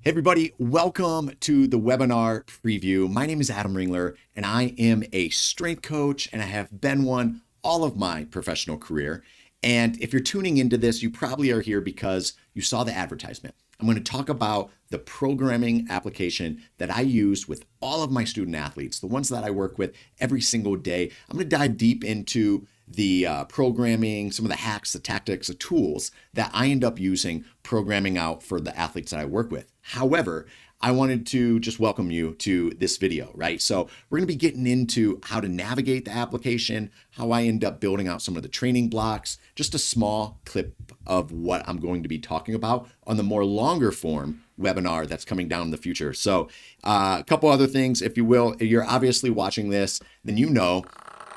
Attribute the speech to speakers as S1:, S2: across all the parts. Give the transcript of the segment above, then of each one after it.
S1: Hey everybody, welcome to the webinar preview. My name is Adam Ringler and I am a strength coach and I have been one all of my professional career. And if you're tuning into this, you probably are here because you saw the advertisement. I'm going to talk about the programming application that I use with all of my student athletes, the ones that I work with every single day. I'm going to dive deep into the programming, some of the hacks, the tactics, the tools that I end up using programming out for the athletes that I work with. However, I wanted to just welcome you to this video, right? So we're going to be getting into how to navigate the application, how I end up building out some of the training blocks, just a small clip of what I'm going to be talking about on the more longer form webinar that's coming down in the future. So a couple other things, if you will. If you're obviously watching this, then you know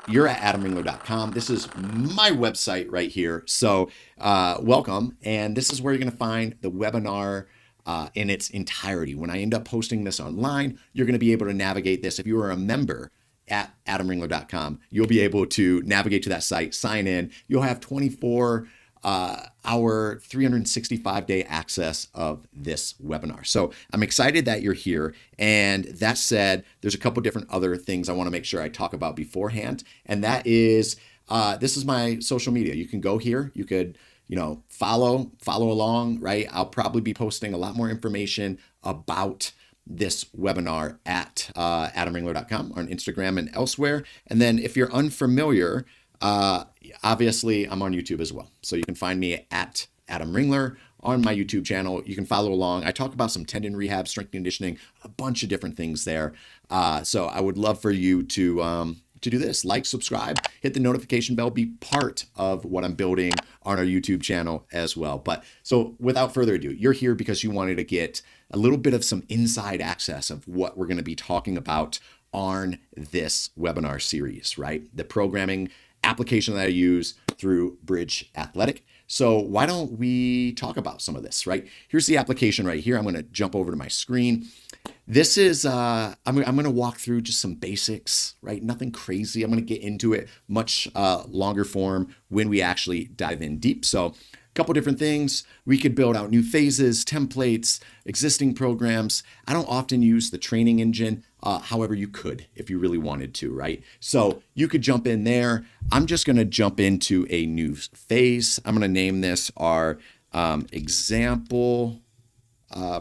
S1: you're at adamringler.com. This is my website right here. So welcome. And this is where you're going to find the webinar in its entirety. When I end up posting this online, you're going to be able to navigate this. If you are a member at adamringler.com, you'll be able to navigate to that site, sign in. You'll have 24-hour, 365-day access of this webinar. So I'm excited that you're here. And that said, there's a couple different other things I want to make sure I talk about beforehand. And that is, this is my social media. You can go here. You could follow along, right? I'll probably be posting a lot more information about this webinar at adamringler.com on Instagram and elsewhere. And then if you're unfamiliar, obviously I'm on YouTube as well. So you can find me at Adam Ringler on my YouTube channel. You can follow along. I talk about some tendon rehab, strength conditioning, a bunch of different things there. So I would love for you to do this, like, subscribe, hit the notification bell, be part of what I'm building on our YouTube channel as well. But so without further ado, you're here because you wanted to get a little bit of some inside access of what we're going to be talking about on this webinar series, right? The programming application that I use through BridgeAthletic. So why don't we talk about some of this, right? Here's the application right here. I'm going to jump over to my screen. This is, I'm going to walk through just some basics, right? Nothing crazy. I'm going to get into it much longer form when we actually dive in deep. So a couple different things. We could build out new phases, templates, existing programs. I don't often use the training engine. However, you could if you really wanted to, right? So you could jump in there. I'm just going to jump into a new phase. I'm going to name this our example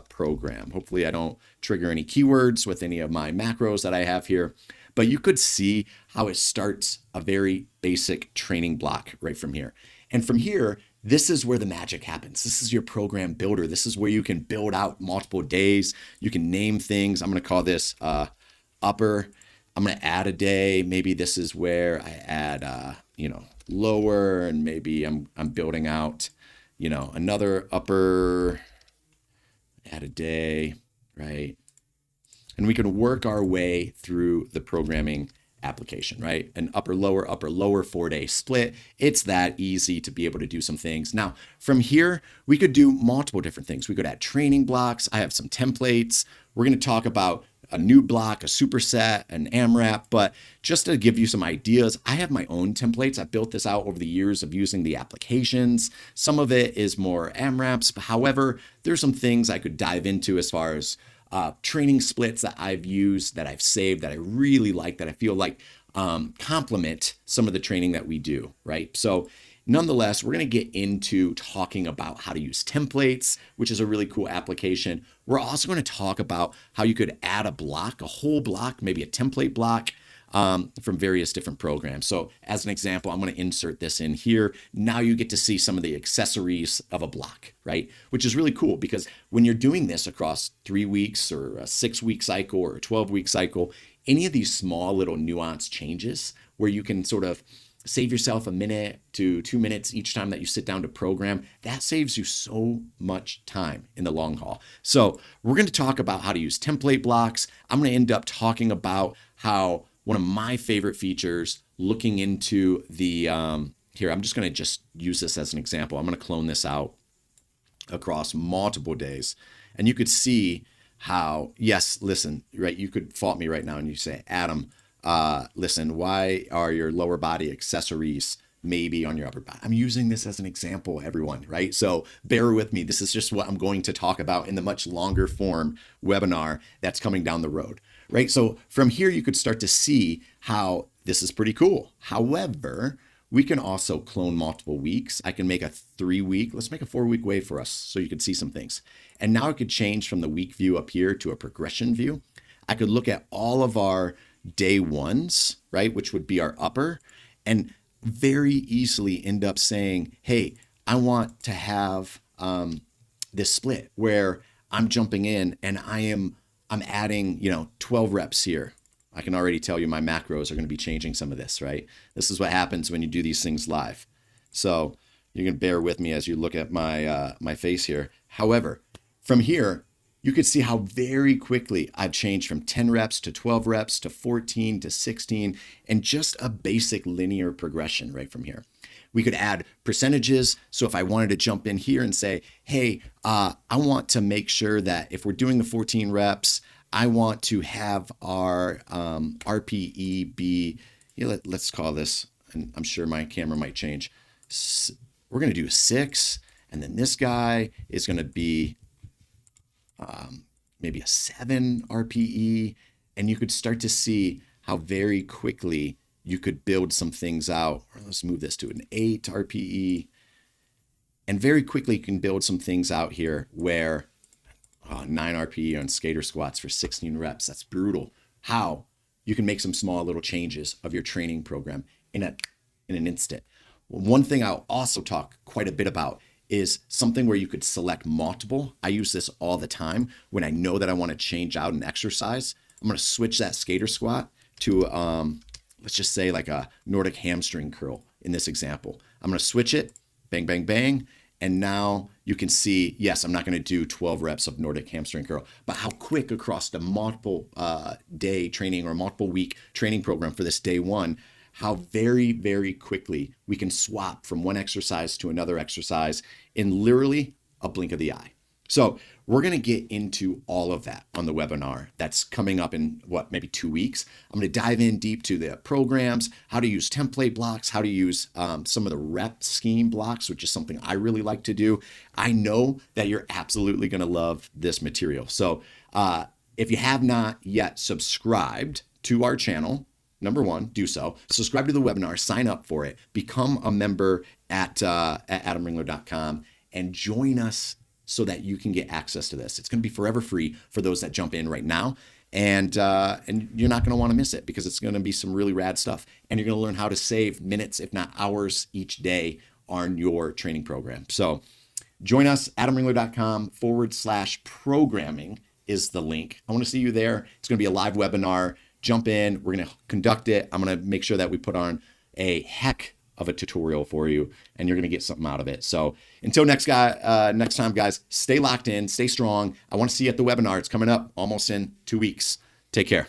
S1: program. Hopefully I don't trigger any keywords with any of my macros that I have here, but you could see how it starts a very basic training block right from here. And from here, this is where the magic happens. This is your program builder. This is where you can build out multiple days. You can name things. I'm going to call this upper. I'm going to add a day. Maybe this is where I add, lower, and maybe I'm building out, another upper, add a day, right? And we can work our way through the programming application, right? An upper, lower, 4-day split. It's that easy to be able to do some things. Now, from here, we could do multiple different things. We could add training blocks. I have some templates. We're going to talk about a new block, a superset, an AMRAP, but just to give you some ideas, I have my own templates. I built this out over the years of using the applications. Some of it is more AMRAPs, but however, there's some things I could dive into as far as training splits that I've used, that I've saved, that I really like, that I feel like complement some of the training that we do, right? So nonetheless, we're going to get into talking about how to use templates, which is a really cool application. We're also going to talk about how you could add a block, a whole block, maybe a template block from various different programs. So as an example, I'm going to insert this in here. Now you get to see some of the accessories of a block, right? Which is really cool because when you're doing this across 3 weeks or a 6-week cycle or a 12-week cycle, any of these small little nuanced changes where you can sort of save yourself a minute to 2 minutes each time that you sit down to program, that saves you so much time in the long haul. So we're going to talk about how to use template blocks. I'm going to end up talking about how one of my favorite features, looking into the, here, I'm just going to just use this as an example. I'm going to clone this out across multiple days. And you could see how, yes, listen, right? You could fault me right now and you say, Adam, listen, why are your lower body accessories maybe on your upper body. I'm using this as an example, everyone, right? So bear with me. This is just what I'm going to talk about in the much longer form webinar that's coming down the road, right? So from here, you could start to see how this is pretty cool. However, we can also clone multiple weeks. I can make a 3-week, let's make a 4-week wave for us so you can see some things. And now I could change from the week view up here to a progression view. I could look at all of our day ones, right, which would be our upper, and very easily end up saying, hey, I want to have this split where I'm jumping in and I'm adding, 12 reps here. I can already tell you my macros are going to be changing some of this, right? This is what happens when you do these things live. So you're going to bear with me as you look at my face here. However, from here, you could see how very quickly I've changed from 10 reps to 12 reps to 14 to 16, and just a basic linear progression right from here. We could add percentages. So if I wanted to jump in here and say, hey, I want to make sure that if we're doing the 14 reps, I want to have our RPE be, let's call this, and I'm sure my camera might change. We're going to do 6, and then this guy is going to be maybe a 7 RPE, and you could start to see how very quickly you could build some things out. Or let's move this to an 8 RPE, and very quickly you can build some things out here where 9 RPE on skater squats for 16 reps. That's brutal. How you can make some small little changes of your training program in an instant. Well, one thing I'll also talk quite a bit about is something where you could select multiple. I use this all the time when I know that I want to change out an exercise. I'm going to switch that skater squat to, let's just say like a Nordic hamstring curl in this example. I'm going to switch it, bang, bang, bang. And now you can see, yes, I'm not going to do 12 reps of Nordic hamstring curl, but how quick across the multiple day training or multiple week training program for this day one, how very, very quickly we can swap from one exercise to another exercise in literally a blink of the eye. So we're going to get into all of that on the webinar that's coming up in maybe 2 weeks. I'm going to dive in deep to the programs, how to use template blocks, how to use some of the rep scheme blocks, which is something I really like to do. I know that you're absolutely going to love this material. So if you have not yet subscribed to our channel, number one, do so. Subscribe to the webinar, sign up for it, become a member at adamringler.com, and join us so that you can get access to this. It's going to be forever free for those that jump in right now. And you're not going to want to miss it because it's going to be some really rad stuff. And you're going to learn how to save minutes, if not hours each day on your training program. So join us, adamringler.com/programming is the link. I want to see you there. It's going to be a live webinar. Jump in. We're going to conduct it. I'm going to make sure that we put on a heck of a tutorial for you, and you're going to get something out of it. So until next time, guys, stay locked in, stay strong. I want to see you at the webinar. It's coming up almost in 2 weeks. Take care.